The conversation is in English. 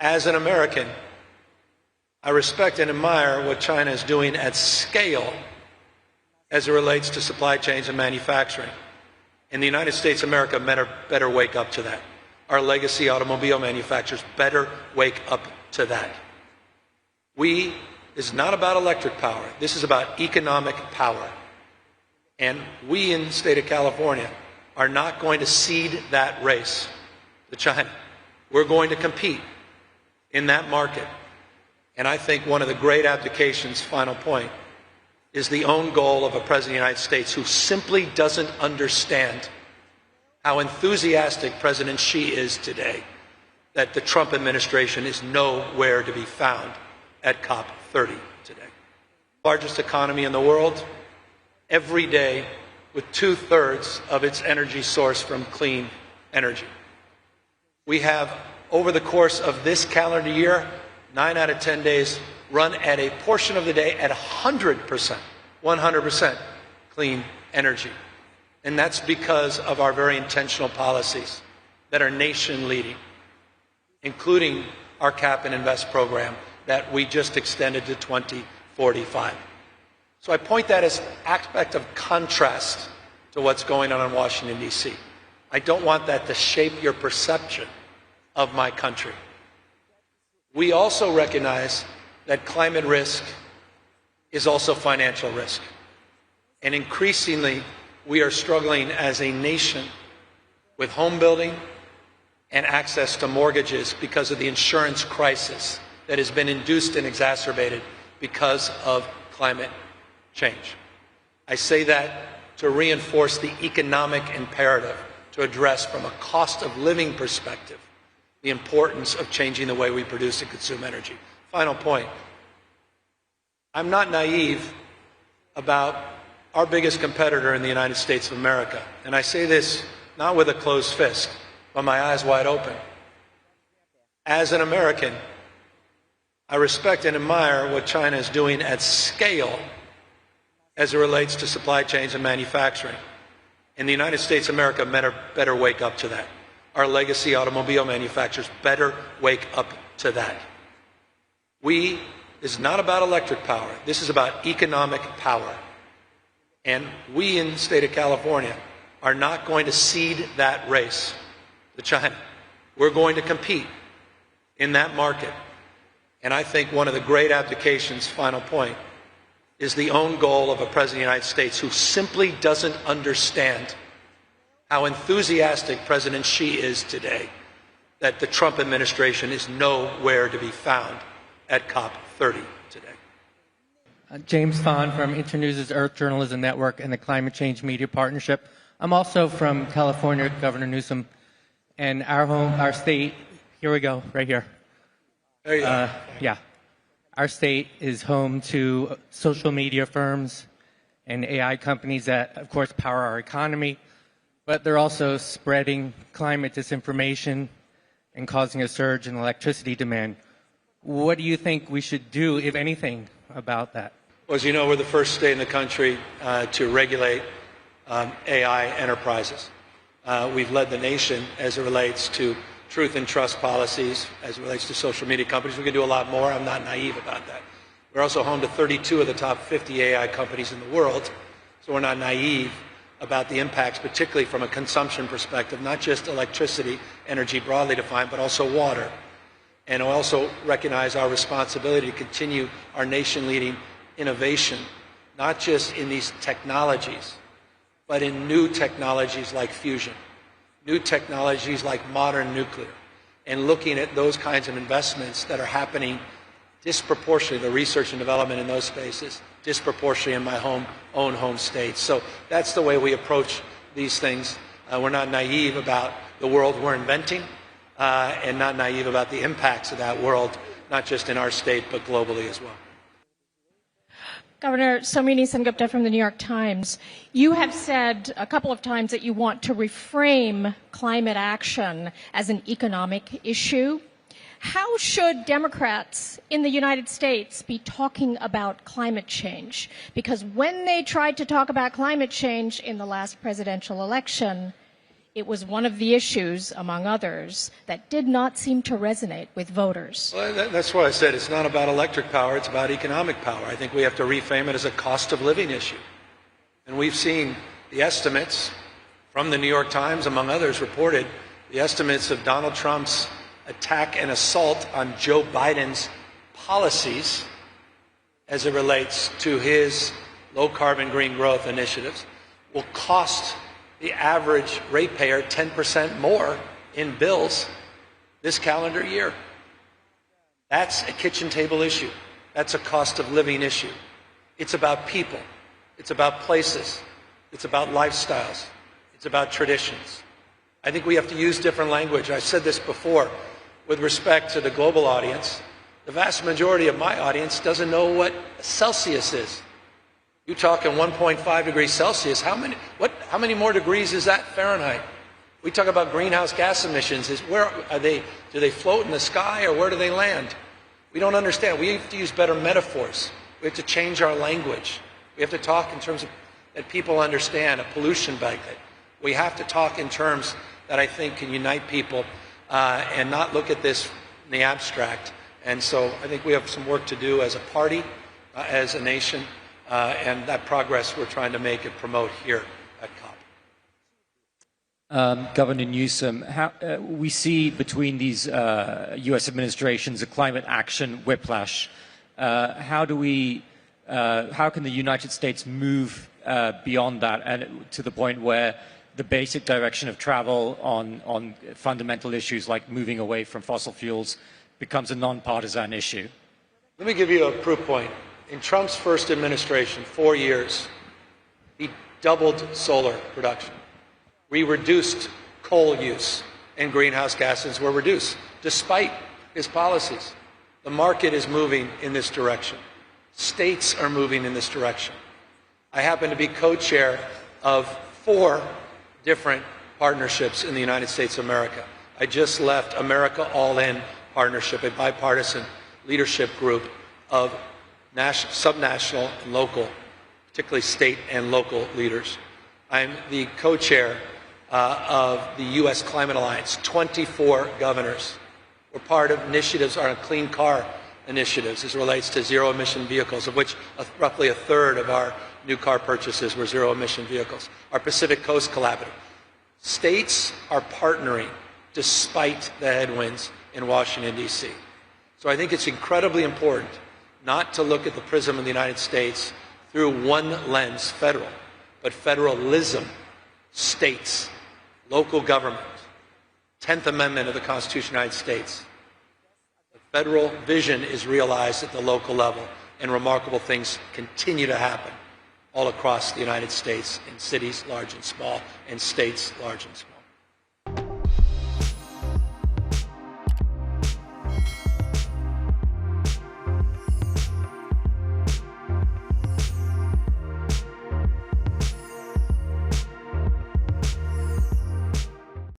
As an American, I respect and admire what China is doing at scale as it relates to supply chains and manufacturing. And the United States of America better wake up to that. Our legacy automobile manufacturers better wake up to that. This is not about electric power. This is about economic power. And we in the state of California are not going to cede that race to China. We're going to compete in that market. And I think one of the great abdications, final point, is the own goal of a president of the United States who simply doesn't understand how enthusiastic President Xi is today that the Trump administration is nowhere to be found at COP30 today. Largest economy in the world, every day with 2/3 of its energy sourced from clean energy. We have, over the course of this calendar year, 9 out of 10 days run at a portion of the day at 100% clean energy. And that's because of our very intentional policies that are nation-leading, including our Cap and Invest program that we just extended to 2045. So I point that as an aspect of contrast to what's going on in Washington, D.C. I don't want that to shape your perception of my country. We also recognize that climate risk is also financial risk. And increasingly, we are struggling as a nation with home building and access to mortgages because of the insurance crisis that has been induced and exacerbated because of climate change. I say that to reinforce the economic imperative to address from a cost of living perspective the importance of changing the way we produce and consume energy. Final point. I'm not naive about our biggest competitor in the United States of America. And I say this not with a closed fist, but my eyes wide open. As an American, I respect and admire what China is doing at scale as it relates to supply chains and manufacturing. And the United States of America better wake up to that. Our legacy automobile manufacturers better wake up to that. This is not about electric power. This is about economic power. And we in the state of California are not going to cede that race to China. We're going to compete in that market. And I think one of the great abdications, final point, is the own goal of a president of the United States who simply doesn't understand how enthusiastic President Xi is today that the Trump administration is nowhere to be found at COP30 today. James Fahn from Internews' Earth Journalism Network and the Climate Change Media Partnership. I'm also from California, Governor Newsom, and our state, here we go, right here. There you go. Yeah. Our state is home to social media firms and AI companies that, of course, power our economy, but they're also spreading climate disinformation and causing a surge in electricity demand. What do you think we should do, if anything, about that? Well, as you know, we're the first state in the country to regulate AI enterprises. We've led the nation as it relates to truth and trust policies, as it relates to social media companies. We can do a lot more. I'm not naive about that. We're also home to 32 of the top 50 AI companies in the world, so we're not naive about the impacts, particularly from a consumption perspective, not just electricity, energy broadly defined, but also water. And we also recognize our responsibility to continue our nation-leading innovation, not just in these technologies, but in new technologies like fusion, new technologies like modern nuclear, and looking at those kinds of investments that are happening disproportionately, the research and development in those spaces, disproportionately in my own home state. So that's the way we approach these things. We're not naive about the world we're inventing, and not naive about the impacts of that world, not just in our state, but globally as well. Governor Somini Sengupta from the New York Times, you have said a couple of times that you want to reframe climate action as an economic issue. How should Democrats in the United States be talking about climate change? Because when they tried to talk about climate change in the last presidential election, it was one of the issues, among others, that did not seem to resonate with voters. Well, that's why I said it's not about electric power, it's about economic power. I think we have to reframe it as a cost of living issue. And we've seen the estimates from the New York Times, among others, reported the estimates of Donald Trump's attack and assault on Joe Biden's policies as it relates to his low-carbon green growth initiatives will cost the average ratepayer 10% more in bills this calendar year. That's a kitchen table issue. That's a cost of living issue. It's about people. It's about places. It's about lifestyles. It's about traditions. I think we have to use different language. I said this before with respect to the global audience. The vast majority of my audience doesn't know what Celsius is. You talking 1.5 degrees Celsius, how many more degrees is that Fahrenheit? We talk about greenhouse gas emissions. Where are they? Do they float in the sky or where do they land? We don't understand. We have to use better metaphors. We have to change our language. We have to talk in terms of that people understand, a pollution bucket. We have to talk in terms that I think can unite people and not look at this in the abstract. And so I think we have some work to do as a party, as a nation, and that progress we're trying to make and promote here at COP. Governor Newsom, we see between these U.S. administrations a climate action whiplash. How can the United States move beyond that and to the point where the basic direction of travel on fundamental issues like moving away from fossil fuels becomes a nonpartisan issue? Let me give you a proof point. In Trump's first administration, 4 years, he doubled solar production. We reduced coal use and greenhouse gases were reduced, despite his policies. The market is moving in this direction. States are moving in this direction. I happen to be co-chair of 4 different partnerships in the United States of America. I just left America All In Partnership, a bipartisan leadership group of subnational and local, particularly state and local leaders. I'm the co-chair of the U.S. Climate Alliance, 24 governors. We're part of initiatives, our clean car initiatives as it relates to zero-emission vehicles, of which roughly a third of our new car purchases were zero-emission vehicles. Our Pacific Coast Collaborative. States are partnering despite the headwinds in Washington, D.C. So I think it's incredibly important not to look at the prism of the United States through one lens, federal, but federalism, states, local government, 10th Amendment of the Constitution of the United States. The federal vision is realized at the local level, and remarkable things continue to happen all across the United States in cities large and small and states large and small.